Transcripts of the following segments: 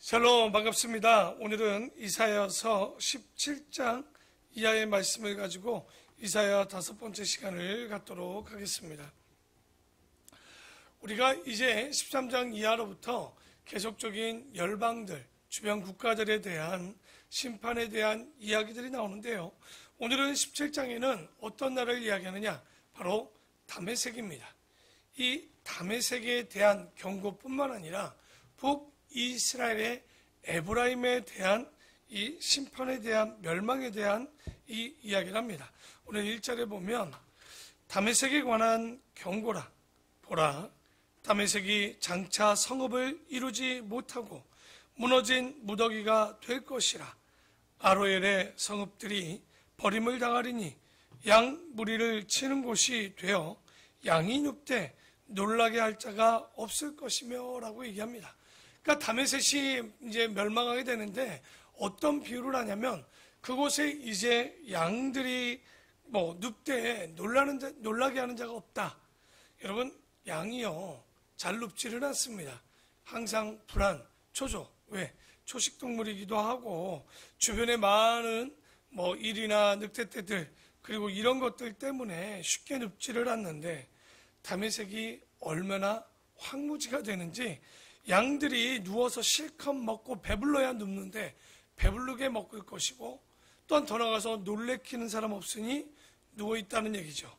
샬롬, 반갑습니다. 오늘은 이사야서 17장 이하의 말씀을 가지고 이사야 5번째 시간을 갖도록 하겠습니다. 우리가 이제 13장 이하로부터 계속적인 열방들, 주변 국가들에 대한 심판에 대한 이야기들이 나오는데요. 오늘은 17장에는 어떤 나라를 이야기하느냐? 바로 다메섹입니다. 이 다메섹에 대한 경고뿐만 아니라 북이스라엘의 에브라임에 대한 이 심판에 대한 멸망에 대한 이 이야기를 합니다. 오늘 1절에 보면 다메섹에 관한 경고라. 보라, 다메섹이 장차 성읍을 이루지 못하고 무너진 무더기가 될 것이라. 아로엘의 성읍들이 버림을 당하리니 양 무리를 치는 곳이 되어 양이 눕되 놀라게 할 자가 없을 것이며 라고 얘기합니다. 그러니까 다메섹이 이제 멸망하게 되는데 어떤 비유를 하냐면 그곳에 이제 양들이 눕되 놀라게 하는 자가 없다. 여러분, 양이요 잘 눕지를 않습니다. 항상 불안, 초조. 왜? 초식동물이기도 하고 주변에 많은 일이나 늑대떼들 그리고 이런 것들 때문에 쉽게 눕지를 않는데 다메섹이 얼마나 황무지가 되는지 양들이 누워서 실컷 먹고 배불러야 눕는데 배부르게 먹을 것이고 또한 더 나가서 놀래키는 사람 없으니 누워있다는 얘기죠.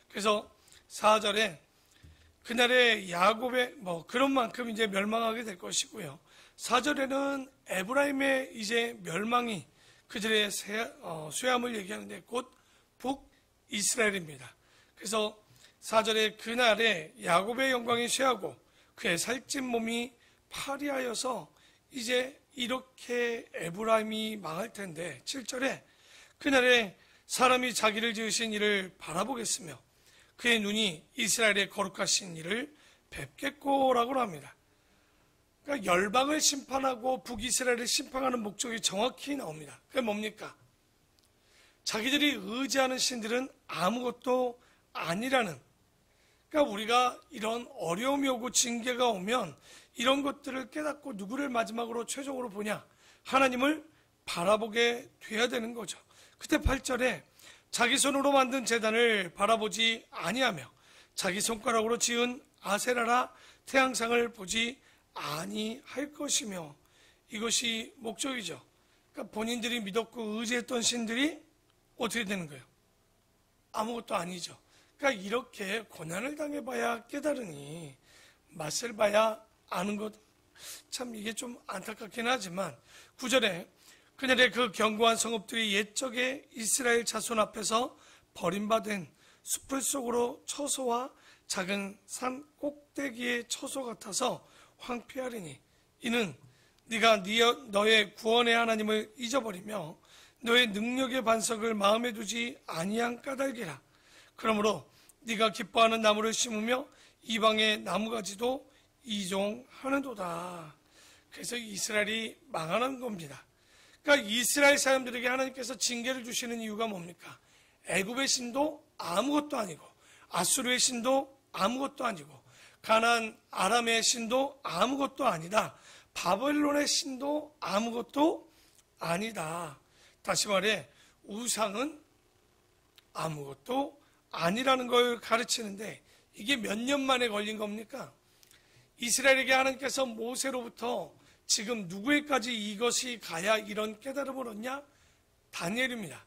그래서 4절에 그날의 야곱의 그런 만큼 이제 멸망하게 될 것이고요. 4절에는 에브라임의 이제 멸망이 그들의 쇠함을 얘기하는데 곧 북이스라엘입니다. 그래서 4절에 그날에 야곱의 영광이 쇠하고 그의 살찐 몸이 파리하여서 이제 이렇게 에브라임이 망할 텐데 7절에 그날에 사람이 자기를 지으신 이를 바라보겠으며 그의 눈이 이스라엘의 거룩하신 이를 뵙겠고라고 합니다. 그러니까 열방을 심판하고 북이스라엘을 심판하는 목적이 정확히 나옵니다. 그게 뭡니까? 자기들이 의지하는 신들은 아무것도 아니라는, 그러니까 우리가 이런 어려움이 오고 징계가 오면 이런 것들을 깨닫고 누구를 마지막으로 최종으로 보냐? 하나님을 바라보게 돼야 되는 거죠. 그때 8절에 자기 손으로 만든 제단을 바라보지 아니하며 자기 손가락으로 지은 아세라라 태양상을 보지 아니할 것이며, 이것이 목적이죠. 그러니까 본인들이 믿었고 의지했던 신들이 어떻게 되는 거예요? 아무것도 아니죠. 그러니까 이렇게 고난을 당해봐야 깨달으니 맛을 봐야 아는 것, 참 이게 좀 안타깝긴 하지만 9절에 그날에 그 견고한 성읍들이 옛적에 이스라엘 자손 앞에서 버림받은 숲을 속으로 처소와 작은 산 꼭대기의 처소 같아서 황폐하리니 이는 네가 너의 구원의 하나님을 잊어버리며 너의 능력의 반석을 마음에 두지 아니한 까닭이라. 그러므로 네가 기뻐하는 나무를 심으며 이방의 나무가지도 이종하는도다. 그래서 이스라엘이 망하는 겁니다. 그러니까 이스라엘 사람들에게 하나님께서 징계를 주시는 이유가 뭡니까? 애굽의 신도 아무것도 아니고 아수르의 신도 아무것도 아니고 가나안 아람의 신도 아무것도 아니다. 바벨론의 신도 아무것도 아니다. 다시 말해 우상은 아무것도 아니라는 걸 가르치는데 이게 몇 년 만에 걸린 겁니까? 이스라엘에게 하나님께서 모세로부터 지금 누구에까지 이것이 가야 이런 깨달음을 얻냐? 다니엘입니다.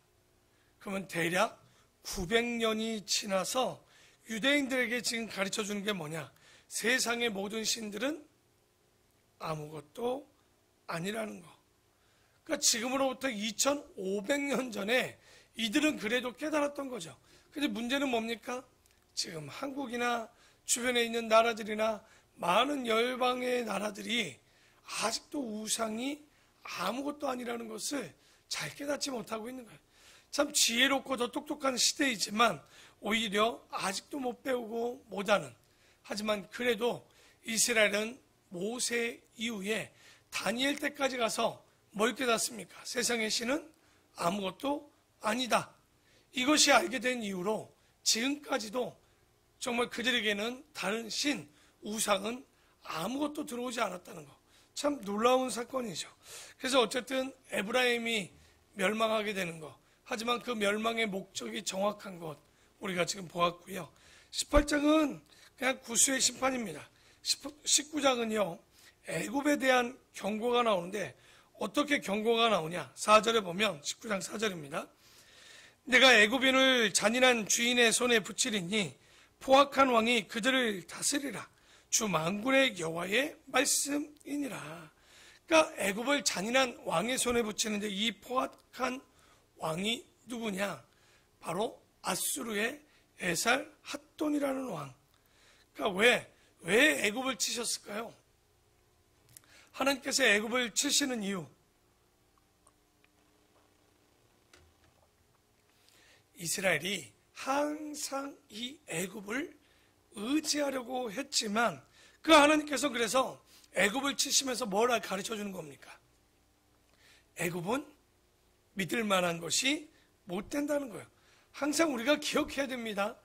그러면 대략 900년이 지나서 유대인들에게 지금 가르쳐 주는 게 뭐냐? 세상의 모든 신들은 아무것도 아니라는 거. 그러니까 지금으로부터 2500년 전에 이들은 그래도 깨달았던 거죠. 근데 문제는 뭡니까? 지금 한국이나 주변에 있는 나라들이나 많은 열방의 나라들이 아직도 우상이 아무것도 아니라는 것을 잘 깨닫지 못하고 있는 거예요. 참 지혜롭고 더 똑똑한 시대이지만 오히려 아직도 못 배우고 못 아는, 하지만 그래도 이스라엘은 모세 이후에 다니엘 때까지 가서 뭘 깨닫습니까? 세상의 신은 아무것도 아니다. 이것이 알게 된 이후로 지금까지도 정말 그들에게는 다른 신, 우상은 아무것도 들어오지 않았다는 거. 참 놀라운 사건이죠. 그래서 어쨌든 에브라임이 멸망하게 되는 것, 하지만 그 멸망의 목적이 정확한 것 우리가 지금 보았고요. 18장은 그냥 구수의 심판입니다. 19장은요 애굽에 대한 경고가 나오는데 어떻게 경고가 나오냐, 4절에 보면 19장 4절입니다. 내가 애굽인을 잔인한 주인의 손에 붙이리니 포악한 왕이 그들을 다스리라. 주 만군의 여호와의 말씀이니라. 그러니까 애굽을 잔인한 왕의 손에 붙이는데 이 포악한 왕이 누구냐? 바로 아수르의 에살 핫돈이라는 왕. 그러니까 왜 애굽을 치셨을까요? 하나님께서 애굽을 치시는 이유, 이스라엘이 항상 이 애굽을 의지하려고 했지만 그 하나님께서 그래서 애굽을 치시면서 뭘 가르쳐 주는 겁니까? 애굽은 믿을 만한 것이 못 된다는 거예요. 항상 우리가 기억해야 됩니다.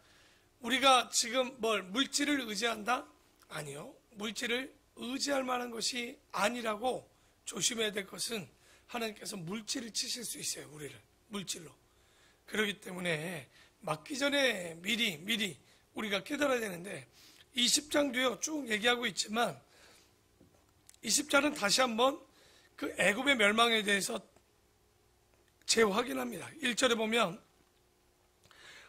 우리가 지금 물질을 의지한다? 아니요. 물질을 의지할 만한 것이 아니라고 조심해야 될 것은 하나님께서 물질을 치실 수 있어요. 우리를 물질로. 그렇기 때문에 맞기 전에 미리 우리가 깨달아야 되는데 20장도요 쭉 얘기하고 있지만 20장은 다시 한번 그 애굽의 멸망에 대해서 재확인합니다. 1절에 보면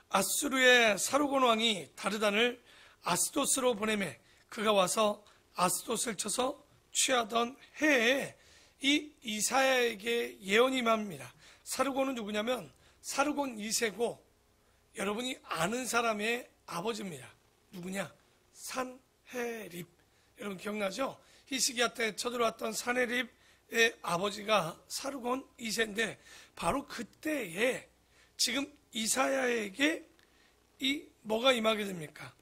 아수르의 사르곤 왕이 다르단을 아스도스로 보내매 그가 와서 아스도스를 쳐서 취하던 해에 이 이사야에게 예언이 임합니다. 사르곤은 누구냐면 사르곤 2세고 여러분이 아는 사람의 아버지입니다. 누구냐? 산헤립. 여러분 기억나죠? 히스기야 때 쳐들어왔던 산헤립의 아버지가 사르곤 2세인데 바로 그때에 지금 이사야에게 뭐가 임하게 됩니까?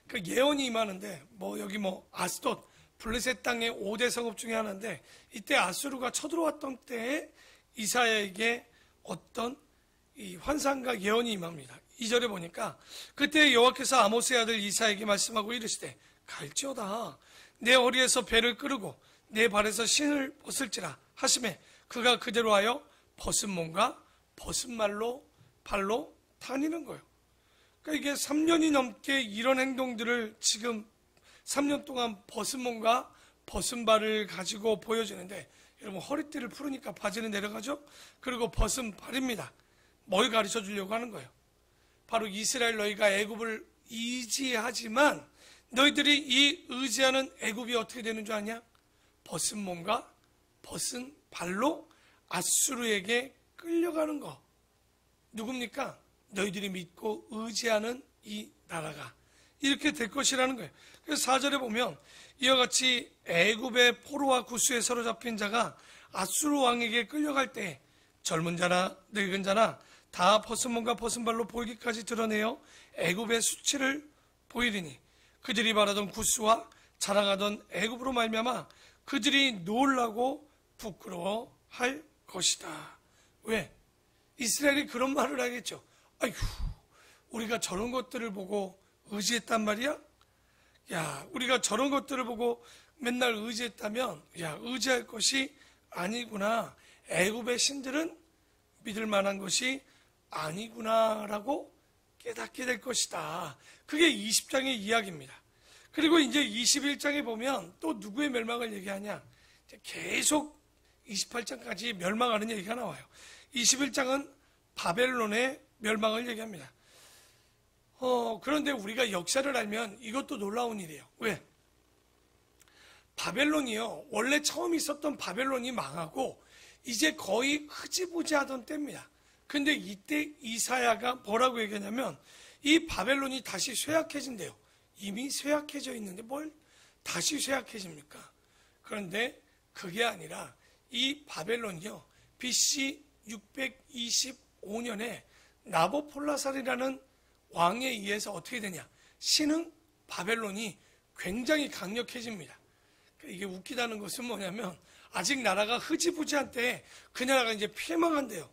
그 예언이 임하는데 여기 아스돗 블레셋 땅의 5대 성읍 중에 하나인데 이때 아수르가 쳐들어왔던 때에 이사야에게 어떤 이 환상과 예언이 임합니다. 2절에 보니까 그때 여호와께서 아모스의 아들 이사야에게 말씀하고 이르시되 갈지어다 내 허리에서 배를 끄르고 내 발에서 신을 벗을지라 하시매 그가 그대로 하여 벗은 몸과 벗은 발로 다니는 거예요. 그러니까 이게 3년이 넘게 이런 행동들을 지금 3년 동안 벗은 몸과 벗은 발을 가지고 보여주는데 여러분 허리띠를 풀으니까 바지는 내려가죠? 그리고 벗은 발입니다. 뭘 가르쳐 주려고 하는 거예요? 바로 이스라엘 너희가 애굽을 의지하지만 너희들이 이 의지하는 애굽이 어떻게 되는 줄 아냐? 벗은 몸과 벗은 발로 아수르에게 끌려가는 거. 누굽니까? 너희들이 믿고 의지하는 이 나라가 이렇게 될 것이라는 거예요. 그래서 4절에 보면 이와 같이 애굽의 포로와 구스에 사로잡힌 자가 아수르 왕에게 끌려갈 때 젊은 자나 늙은 자나 다 벗은 몸과 벗은 발로 보이기까지 드러내어 애굽의 수치를 보이리니 그들이 바라던 구스와 자랑하던 애굽으로 말미암아 그들이 놀라고 부끄러워할 것이다. 왜? 이스라엘이 그런 말을 하겠죠. 아휴, 우리가 저런 것들을 보고 의지했단 말이야? 야, 우리가 저런 것들을 보고 맨날 의지했다면 의지할 것이 아니구나. 애굽의 신들은 믿을 만한 것이 아니구나라고 깨닫게 될 것이다. 그게 20장의 이야기입니다. 그리고 이제 21장에 보면 또 누구의 멸망을 얘기하냐? 계속 28장까지 멸망하는 얘기가 나와요. 21장은 바벨론의 멸망을 얘기합니다. 그런데 우리가 역사를 알면 이것도 놀라운 일이에요. 왜? 바벨론이요. 원래 처음 있었던 바벨론이 망하고 이제 거의 흐지부지하던 때입니다. 근데 이때 이사야가 뭐라고 얘기하냐면 이 바벨론이 다시 쇠약해진대요. 이미 쇠약해져 있는데 뭘 다시 쇠약해집니까? 그런데 그게 아니라 이 바벨론이요. BC 625년에 나보폴라살이라는 왕에 의해서 어떻게 되냐? 신흥 바벨론이 굉장히 강력해집니다. 이게 웃기다는 것은 뭐냐면 아직 나라가 흐지부지한 때에 그 나라가 이제 패망한대요.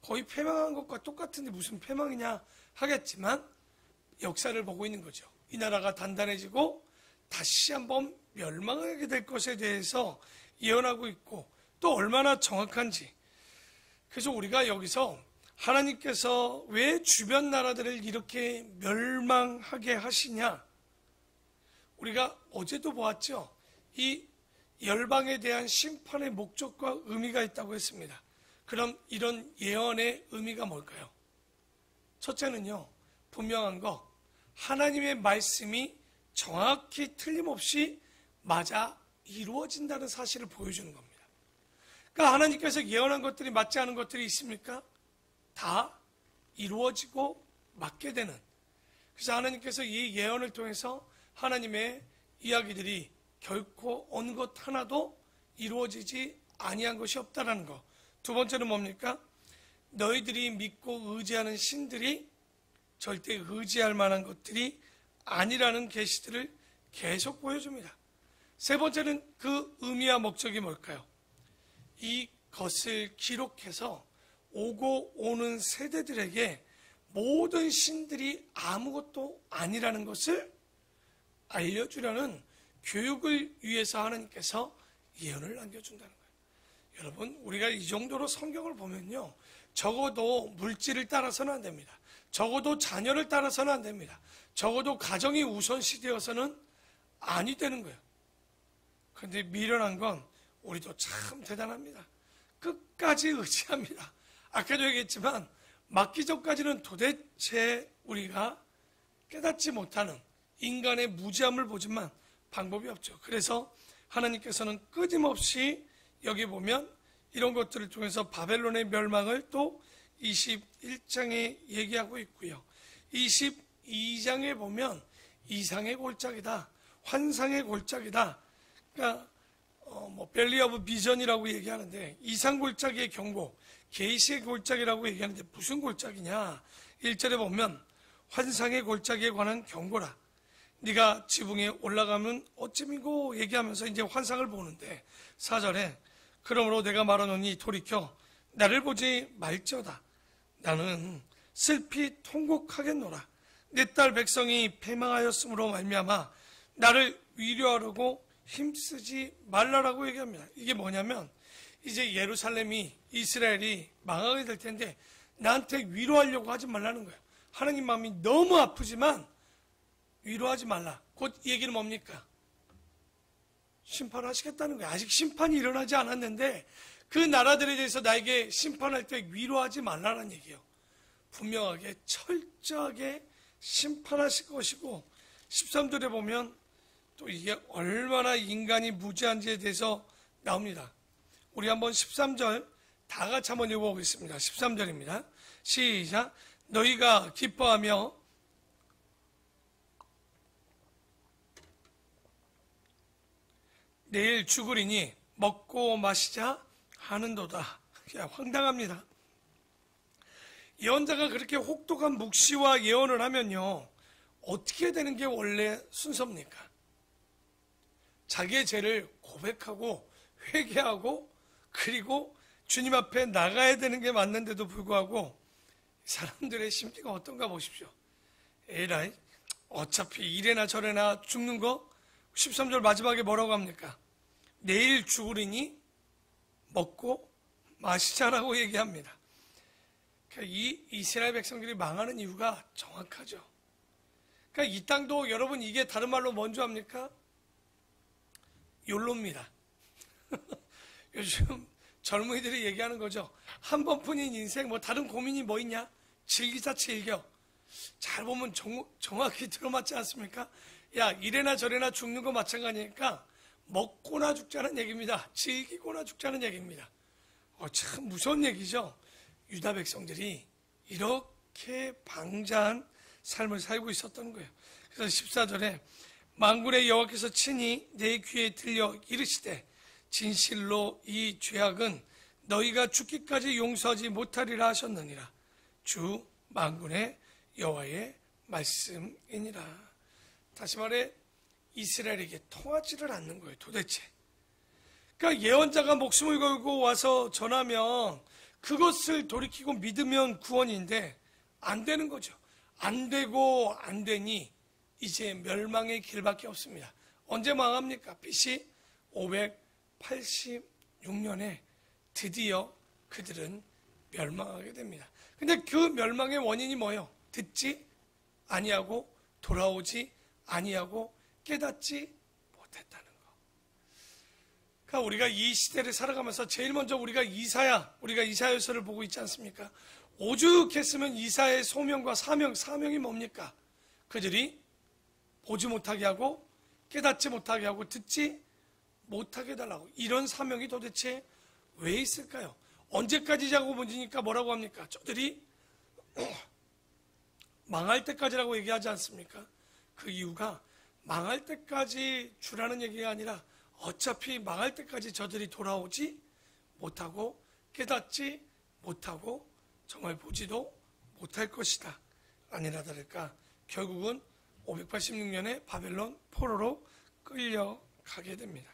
거의 패망한 것과 똑같은데 무슨 패망이냐 하겠지만 역사를 보고 있는 거죠. 이 나라가 단단해지고 다시 한번 멸망하게 될 것에 대해서 예언하고 있고 또 얼마나 정확한지. 그래서 우리가 여기서 하나님께서 왜 주변 나라들을 이렇게 멸망하게 하시냐? 우리가 어제도 보았죠. 이 열방에 대한 심판의 목적과 의미가 있다고 했습니다. 그럼 이런 예언의 의미가 뭘까요? 첫째는요, 분명한 거, 하나님의 말씀이 정확히 틀림없이 맞아 이루어진다는 사실을 보여주는 겁니다. 그러니까 하나님께서 예언한 것들이 맞지 않은 것들이 있습니까? 다 이루어지고 맞게 되는. 그래서 하나님께서 이 예언을 통해서 하나님의 이야기들이 결코 어느 것 하나도 이루어지지 아니한 것이 없다라는 것. 두 번째는 뭡니까? 너희들이 믿고 의지하는 신들이 절대 의지할 만한 것들이 아니라는 계시들을 계속 보여줍니다. 세 번째는 그 의미와 목적이 뭘까요? 이것을 기록해서 오고 오는 세대들에게 모든 신들이 아무것도 아니라는 것을 알려주려는 교육을 위해서 하나님께서 예언을 남겨준다는 거예요. 여러분, 우리가 이 정도로 성경을 보면요, 적어도 물질을 따라서는 안 됩니다. 적어도 자녀를 따라서는 안 됩니다. 적어도 가정이 우선시되어서는 아니 되는 거예요. 그런데 미련한 건 우리도 참 대단합니다. 끝까지 의지합니다. 아까도 얘기했지만 맞기 전까지는 도대체 우리가 깨닫지 못하는 인간의 무지함을 보지만 방법이 없죠. 그래서 하나님께서는 끊임없이 여기 보면 이런 것들을 통해서 바벨론의 멸망을 또 21장에 얘기하고 있고요. 22장에 보면 이상의 골짜기다, 환상의 골짜기다. 그러니까 벨리 오브 비전이라고 얘기하는데 이상 골짜기의 경고, 계시의 골짜기라고 얘기하는데 무슨 골짜기냐? 1절에 보면 환상의 골짜기에 관한 경고라. 네가 지붕에 올라가면 어찌미고 얘기하면서 이제 환상을 보는데 4절에 그러므로 내가 말하노니 돌이켜 나를 보지 말지어다. 나는 슬피 통곡하겠노라. 내 딸 백성이 패망하였으므로 말미암아 나를 위로하려고 힘쓰지 말라라고 얘기합니다. 이게 뭐냐면 이제 예루살렘이, 이스라엘이 망하게 될 텐데 나한테 위로하려고 하지 말라는 거예요. 하나님 마음이 너무 아프지만 위로하지 말라. 곧 얘기는 뭡니까? 심판하시겠다는 거예요. 아직 심판이 일어나지 않았는데 그 나라들에 대해서 나에게 심판할 때 위로하지 말라는 얘기예요. 분명하게 철저하게 심판하실 것이고 13절에 보면 또 이게 얼마나 인간이 무지한지에 대해서 나옵니다. 우리 한번 13절 다 같이 한번 읽어보겠습니다. 13절입니다. 시작. 너희가 기뻐하며 내일 죽으리니 먹고 마시자 하는도다. 황당합니다. 예언자가 그렇게 혹독한 묵시와 예언을 하면요, 어떻게 되는 게 원래 순서입니까? 자기의 죄를 고백하고 회개하고 그리고 주님 앞에 나가야 되는 게 맞는데도 불구하고 사람들의 심리가 어떤가 보십시오. 에라이, 어차피 이래나 저래나 죽는 거 13절 마지막에 뭐라고 합니까? 내일 죽으리니 먹고 마시자라고 얘기합니다. 그러니까 이 이스라엘 백성들이 망하는 이유가 정확하죠. 그러니까 이 땅도 여러분 이게 다른 말로 뭔지 압니까? 욜로입니다. 요즘 젊은이들이 얘기하는 거죠. 한 번뿐인 인생, 뭐 다른 고민이 뭐 있냐? 즐기자 즐겨. 잘 보면 정확히 들어맞지 않습니까? 야, 이래나 저래나 죽는 거 마찬가지니까 먹고나 죽자는 얘기입니다. 즐기고나 죽자는 얘기입니다. 참 무서운 얘기죠. 유다 백성들이 이렇게 방자한 삶을 살고 있었던 거예요. 그래서 14절에 만군의 여호와께서 친히 내 귀에 들려 이르시되 진실로 이 죄악은 너희가 죽기까지 용서하지 못하리라 하셨느니라. 주 만군의 여호와의 말씀이니라. 다시 말해 이스라엘에게 통하지를 않는 거예요. 도대체. 그러니까 예언자가 목숨을 걸고 와서 전하면 그것을 돌이키고 믿으면 구원인데 안 되는 거죠. 안 되고 안 되니 이제 멸망의 길밖에 없습니다. 언제 망합니까? BC 586년에 드디어 그들은 멸망하게 됩니다. 근데 그 멸망의 원인이 뭐예요? 듣지 아니하고 돌아오지 아니하고 깨닫지 못했다는 거. 그러니까 우리가 이 시대를 살아가면서 제일 먼저 우리가 이사야서를 보고 있지 않습니까? 오죽했으면 이사야의 소명과 사명이 뭡니까? 그들이 보지 못하게 하고 깨닫지 못하게 하고 듣지 못하게 해달라고. 이런 사명이 도대체 왜 있을까요? 언제까지냐고 보니까 뭐라고 합니까? 저들이 망할 때까지라고 얘기하지 않습니까? 그 이유가 망할 때까지 주라는 얘기가 아니라 어차피 망할 때까지 저들이 돌아오지 못하고 깨닫지 못하고 정말 보지도 못할 것이다. 아니라 다를까 결국은 586년에 바벨론 포로로 끌려가게 됩니다.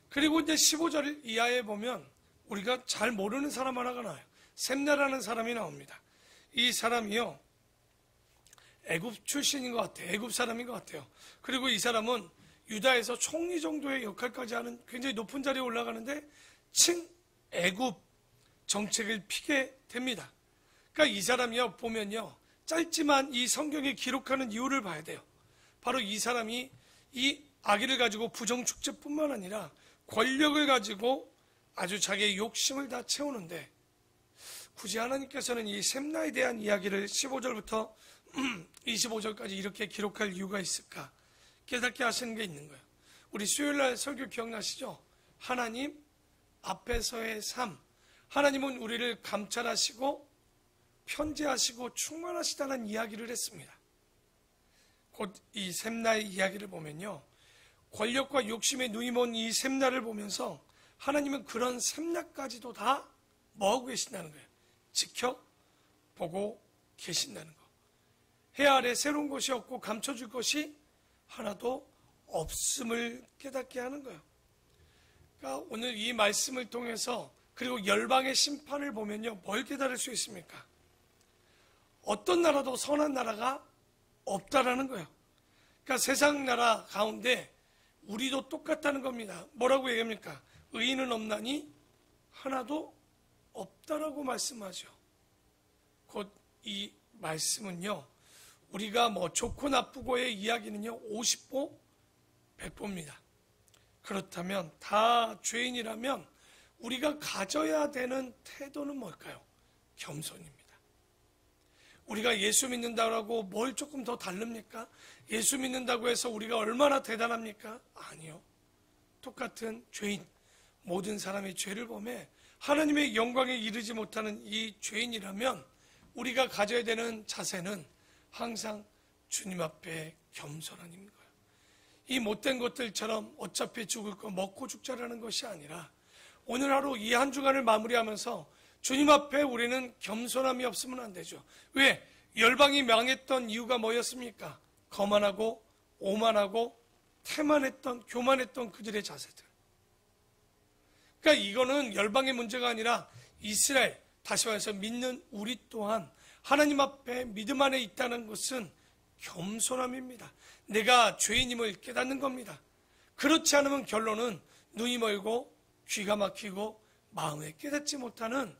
그리고 이제 15절 이하에 보면 우리가 잘 모르는 사람 하나가 나와요. 셈나라는 사람이 나옵니다. 이 사람이요, 애굽 출신인 것 같아요. 애굽 사람인 것 같아요. 그리고 이 사람은 유다에서 총리 정도의 역할까지 하는 굉장히 높은 자리에 올라가는데 친애굽 정책을 피게 됩니다. 그러니까 이 사람이요, 보면요, 짧지만 이 성경에 기록하는 이유를 봐야 돼요. 바로 이 사람이 이 아기를 가지고 부정축제뿐만 아니라 권력을 가지고 아주 자기의 욕심을 다 채우는데, 굳이 하나님께서는 이 셈나에 대한 이야기를 15절부터 25절까지 이렇게 기록할 이유가 있을까? 깨닫게 하시는 게 있는 거예요. 우리 수요일날 설교 기억나시죠? 하나님 앞에서의 삶. 하나님은 우리를 감찰하시고 편재하시고 충만하시다는 이야기를 했습니다. 곧 이 셈나의 이야기를 보면요, 권력과 욕심에 눈이 먼 이 셈나를 보면서 하나님은 그런 셈나까지도 다 뭐하고 계신다는 거예요? 지켜보고 계신다는 거. 해 아래 새로운 것이 없고 감춰줄 것이 하나도 없음을 깨닫게 하는 거예요. 그러니까 오늘 이 말씀을 통해서, 그리고 열방의 심판을 보면요, 뭘 깨달을 수 있습니까? 어떤 나라도 선한 나라가 없다라는 거예요. 그러니까 세상 나라 가운데 우리도 똑같다는 겁니다. 뭐라고 얘기합니까? 의인은 없나니 하나도 없다라고 말씀하죠. 곧 이 말씀은요, 우리가 뭐 좋고 나쁘고의 이야기는요, 50보 100보입니다. 그렇다면 다 죄인이라면 우리가 가져야 되는 태도는 뭘까요? 겸손입니다. 우리가 예수 믿는다고 뭘 조금 더 다릅니까? 예수 믿는다고 해서 우리가 얼마나 대단합니까? 아니요. 똑같은 죄인, 모든 사람의 죄를 범해 하나님의 영광에 이르지 못하는 이 죄인이라면 우리가 가져야 되는 자세는 항상 주님 앞에 겸손한 거예요. 이 못된 것들처럼 어차피 죽을 거 먹고 죽자라는 것이 아니라 오늘 하루 이 한 주간을 마무리하면서 주님 앞에 우리는 겸손함이 없으면 안 되죠. 왜? 열방이 망했던 이유가 뭐였습니까? 거만하고 오만하고 태만했던, 교만했던 그들의 자세들. 그러니까 이거는 열방의 문제가 아니라 이스라엘, 다시 말해서 믿는 우리 또한 하나님 앞에 믿음 안에 있다는 것은 겸손함입니다. 내가 죄인임을 깨닫는 겁니다. 그렇지 않으면 결론은 눈이 멀고 귀가 막히고 마음에 깨닫지 못하는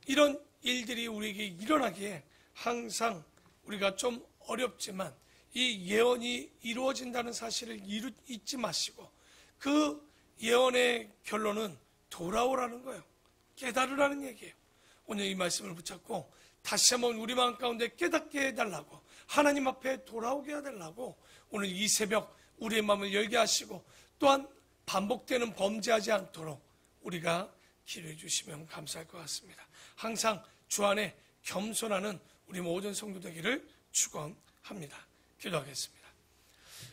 이런 일들이 우리에게 일어나기에 항상 우리가 좀 어렵지만 이 예언이 이루어진다는 사실을 잊지 마시고 그 예언의 결론은 돌아오라는 거예요. 깨달으라는 얘기예요. 오늘 이 말씀을 붙잡고 다시 한번 우리 마음 가운데 깨닫게 해달라고, 하나님 앞에 돌아오게 해달라고 오늘 이 새벽 우리의 마음을 열게 하시고 또한 반복되는 범죄하지 않도록 우리가 기도해 주시면 감사할 것 같습니다. 항상 주 안에 겸손하는 우리 모든 성도 되기를 축원합니다. 기도하겠습니다.